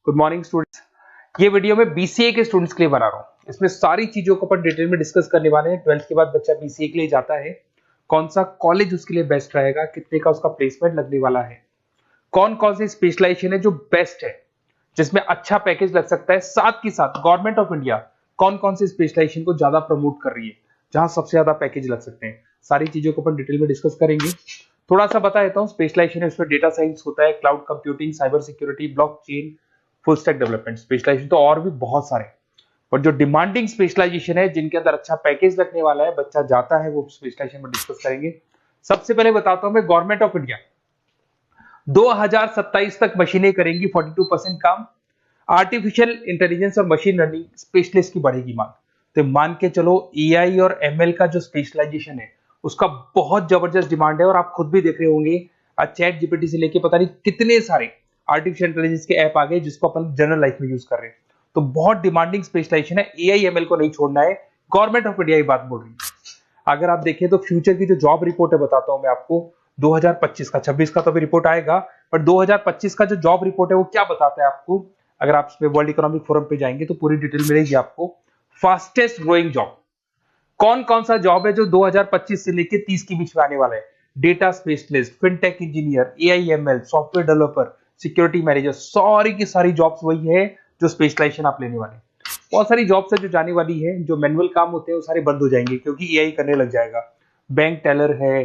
Good morning students. ये video मैं BCA के स्टूडेंट्स के लिए बना रहा हूँ। इसमें सारी चीजों को अपन डिटेल में डिस्कस करने वाले हैं। 12th के बाद बच्चा बीसीए के लिए जाता है, कौन सा कॉलेज उसके लिए बेस्ट रहेगा, कितने का उसका प्लेसमेंट लगने वाला है, कौन कौन सी स्पेशलाइजेशन है जो बेस्ट है, जिसमें अच्छा पैकेज लग सकता है, साथ ही साथ गवर्नमेंट ऑफ इंडिया कौन कौन सी स्पेशलाइजेशन को ज्यादा प्रमोट कर रही है, जहां सबसे ज्यादा पैकेज लग सकते हैं। सारी चीजों को अपन डिटेल में डिस्कस करेंगे। थोड़ा सा बता देता हूँ। स्पेशलाइजेशन है उसमें डेटा साइंस होता है, cloud computing, cyber security, blockchain, full stack development. Specialization तो और भी बहुत सारे, पर जो डिमांडिंग स्पेशलाइजेशन है जिनके अंदर अच्छा पैकेज लगने वाला है, बच्चा जाता है, वो स्पेशलाइजेशन में डिस्कस करेंगे। सबसे पहले बताता हूं मैं, गवर्नमेंट ऑफ इंडिया 2027 तक मशीनें करेंगी 42% काम। आर्टिफिशियल इंटेलिजेंस और मशीन लर्निंग स्पेशलिस्ट की बढ़ेगी मांग। तो मान के चलो एआई और एमएल का जो स्पेशलाइजेशन है उसका बहुत जबरदस्त डिमांड है। और आप खुद भी देख रहे होंगे, आज चैट जीपीटी से लेके पता नहीं कितने सारे आर्टिफिशियल इंटेलिजेंस के ऐप आ गए जिसको अपन जनरल लाइफ में यूज कर रहे हैं। तो बहुत डिमांडिंग स्पेशलाइजेशन है, एआई एमएल को नहीं छोड़ना है। गवर्नमेंट ऑफ इंडिया ये बात बोल रही है। अगर आप देखें तो फ्यूचर की जो जॉब रिपोर्ट है, बताता हूं मैं आपको 2025 का, 26 का तो अभी रिपोर्ट आएगा, पर 2025 का जो जॉब रिपोर्ट है वो क्या बताता है आपको। अगर आप इसमें वर्ल्ड इकोनॉमिक फोरम पे जाएंगे तो पूरी डिटेल मिलेगी आपको। फास्टेस्ट ग्रोइंग जॉब कौन कौन सा जॉब है जो 2025 से लेके 30 के बीच में आने वाला है। Data specialist, fintech engineer, AIML, software developer, security manager, सारी की सारी जॉब्स वही है जो स्पेशलाइजेशन आप लेने वाले हैं। बहुत सारी जॉब्स है जो जाने वाली है, जो मैनुअल काम होते हैं वो सारे बंद हो जाएंगे क्योंकि एआई करने लग जाएगा। बैंक टेलर है,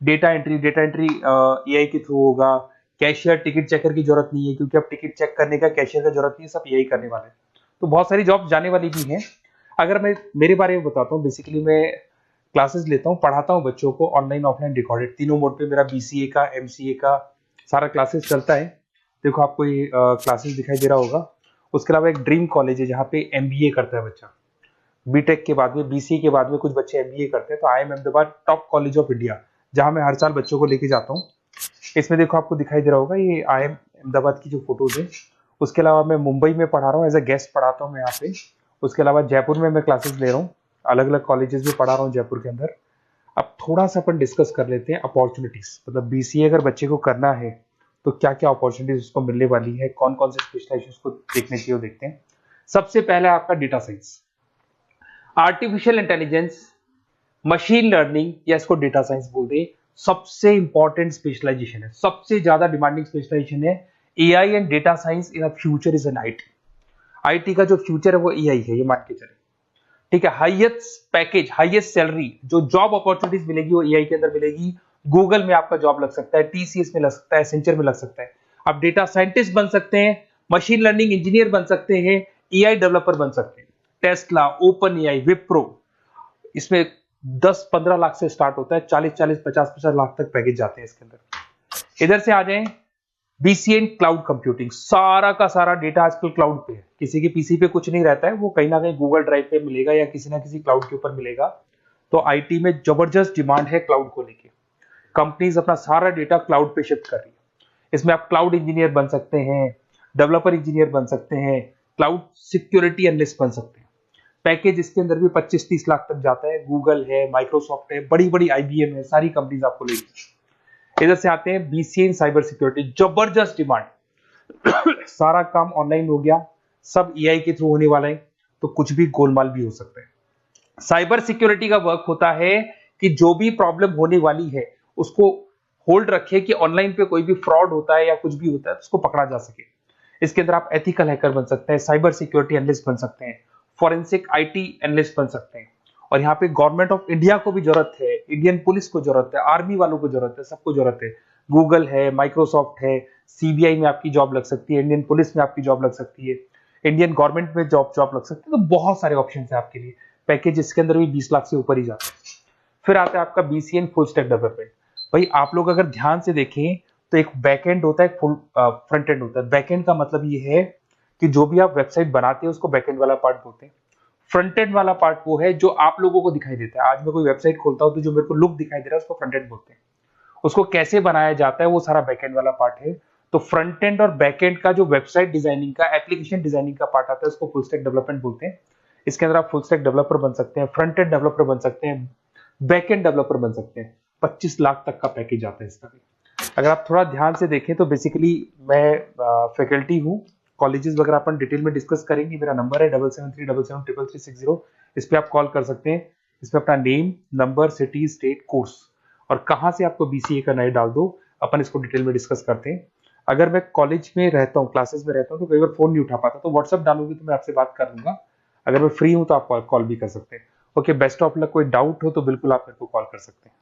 डेटा एंट्री एआई के थ्रू होगा। कैशियर, टिकट चेकर की जरूरत नहीं है क्योंकि अब टिकट चेक करने का कैशियर का जरूरत नहीं है, सब एआई करने वाले हैं। तो बहुत सारी जॉब जाने वाली भी हैं। अगर मैं मेरे बारे में बताता हूँ, बेसिकली मैं क्लासेस लेता हूँ, पढ़ाता हूँ बच्चों को, ऑनलाइन ऑफलाइन रिकॉर्डेड, तीनों मोड पे मेरा बीसीए का, एमसीए का सारा क्लासेस चलता है। देखो आपको ये क्लासेस दिखाई दे रहा होगा। उसके अलावा एक ड्रीम कॉलेज है जहाँ पे एमबीए करता है बच्चा। बीटेक के बाद में, बीसीए के बाद में कुछ बच्चे एमबीए करते हैं। तो I am Ahmedabad top college of India, जहां मैं हर साल बच्चों को लेके जाता हूँ। इसमें देखो आपको दिखाई दे रहा होगा, ये आई एम अहमदाबाद की जो फोटोज है। उसके अलावा मैं मुंबई में पढ़ा रहा हूँ, एज अ गेस्ट पढ़ाता हूँ मैं यहाँ पे। उसके अलावा जयपुर में मैं क्लासेस ले रहा हूँ, अलग अलग कॉलेजेस में पढ़ा रहा हूँ जयपुर के अंदर। अब थोड़ा सा अपन डिस्कस कर लेते हैं अपॉर्चुनिटीज, मतलब बीसीए अगर बच्चे को करना है तो क्या क्या अपॉर्चुनिटीज उसको मिलने वाली है, कौन कौन से स्पेशलाइजेशन उसको देखने चाहिए, वो देखते हैं। सबसे पहले आपका data science, artificial intelligence, machine learning, या इसको डेटा साइंस बोलते हैं, सबसे इंपॉर्टेंट स्पेशलाइजेशन है, सबसे ज्यादा डिमांडिंग स्पेशलाइजेशन है। AI and data science in future is an IT. IT का जो फ्यूचर है वो एआई है, ये मान के चले। ठीक है, हाईएस्ट पैकेज, हाईएस्ट सैलरी, जो जॉब अपॉर्चुनिटीज मिलेगी वो एआई के अंदर मिलेगी। गूगल में आपका जॉब लग सकता है, टीसीएस में लग सकता है, एसेंचर में लग सकता है। आप डेटा साइंटिस्ट बन सकते हैं, मशीन लर्निंग इंजीनियर बन सकते हैं, एआई डेवलपर बन सकते हैं। टेस्ला, ओपन एआई, विप्रो, इसमें 10-15 लाख से स्टार्ट होता है, 40-40, 50-50 लाख तक पैकेज जाते हैं इसके अंदर। इधर से आ जाएं, बीसीए क्लाउड कंप्यूटिंग, सारा का सारा डेटा आजकल क्लाउड पे है, किसी के पीसी पे कुछ नहीं रहता है, वो कहीं ना कहीं गूगल ड्राइव पे मिलेगा या किसी ना किसी क्लाउड के ऊपर मिलेगा। तो आईटी में जबरदस्त डिमांड है क्लाउड को लेके। कंपनीज अपना सारा डेटा क्लाउड पे शिफ्ट कर रही है। इसमें आप क्लाउड इंजीनियर बन सकते हैं, डेवलपर इंजीनियर बन सकते हैं, क्लाउड सिक्योरिटी एनालिस्ट बन सकते हैं। पैकेज इसके अंदर भी 25-30 लाख तक जाता है। गूगल है, माइक्रोसॉफ्ट है, बड़ी बड़ी आईबीएम है, सारी कंपनीज आपको लेगी। इधर से आते हैं बीसीए इन साइबर सिक्योरिटी, जबरदस्त डिमांड। सारा काम ऑनलाइन हो गया, सब एआई के थ्रू होने वाला है, तो कुछ भी गोलमाल भी हो सकता है। साइबर सिक्योरिटी का वर्क होता है कि जो भी प्रॉब्लम होने वाली है उसको होल्ड रखे कि ऑनलाइन पे कोई भी फ्रॉड होता है या कुछ भी होता है तो उसको पकड़ा जा सके। इसके अंदर आप एथिकल हैकर बन सकते हैं, साइबर सिक्योरिटी एनालिस्ट बन सकते हैं, फॉरेंसिक आईटी एनालिस्ट बन सकते हैं। और यहाँ पे गवर्नमेंट ऑफ इंडिया को भी जरूरत है, इंडियन पुलिस को जरूरत है, आर्मी वालों को जरूरत है, सबको जरूरत है। गूगल है, माइक्रोसॉफ्ट है, सीबीआई में आपकी जॉब लग सकती है, इंडियन पुलिस में आपकी जॉब लग सकती है, इंडियन गवर्नमेंट में जॉब लग सकती है। तो बहुत सारे ऑप्शन है आपके लिए। पैकेज इसके अंदर भी 20 लाख से ऊपर ही जाता है। फिर आता है आपका बीसीए फुल स्टैक डेवलपमेंट। भाई आप लोग अगर ध्यान से देखें तो एक बैक एंड होता है, फुल फ्रंट एंड होता है। बैक एंड का मतलब ये है कि जो भी आप वेबसाइट बनाते हैं उसको बैक एंड वाला पार्ट बोलते हैं। फ्रंट एंड वाला पार्ट वो है जो आप लोगों को दिखाई देता है। आज मैं कोई वेबसाइट खोलता हूं तो जो मेरे को लुक दिखाई दे रहा है उसको फ्रंट एंड बोलते हैं। उसको कैसे बनाया जाता है वो सारा बैक एंड वाला पार्ट है। तो फ्रंट एंड और बैक एंड का जो वेबसाइट डिजाइनिंग का, एप्लीकेशन डिजाइनिंग का पार्ट आता है उसको फुल स्टैक डेवलपमेंट बोलते हैं। इसके अंदर आप फुल स्टैक डेवलपर बन सकते हैं, फ्रंट एंड डेवलपर बन सकते हैं, बैक एंड डेवलपर बन सकते हैं। 25 लाख तक का पैकेज आता है इसका भी। अगर आप थोड़ा ध्यान से देखें तो बेसिकली मैं फैकल्टी हूँ कॉलेजेस वगैरह अपन डिटेल में डिस्कस करेंगे। मेरा नंबर है 7737773360। इस पे आप कॉल कर सकते हैं। इसमें अपना name, number, city, state, course और कहाँ से आपको बीसीए करना है डाल दो, अपन इसको डिटेल में डिस्कस करते हैं। अगर मैं कॉलेज में रहता हूँ, क्लासेस में रहता हूँ, तो कई बार फोन नहीं उठा पाता, तो व्हाट्सअप डालोगे तो मैं आपसे बात कर लूंगा। अगर मैं फ्री हूँ तो आप कॉल भी कर सकते हैं। Okay, best of luck. कोई डाउट हो तो बिल्कुल आप मेरे को कॉल कर सकते हैं।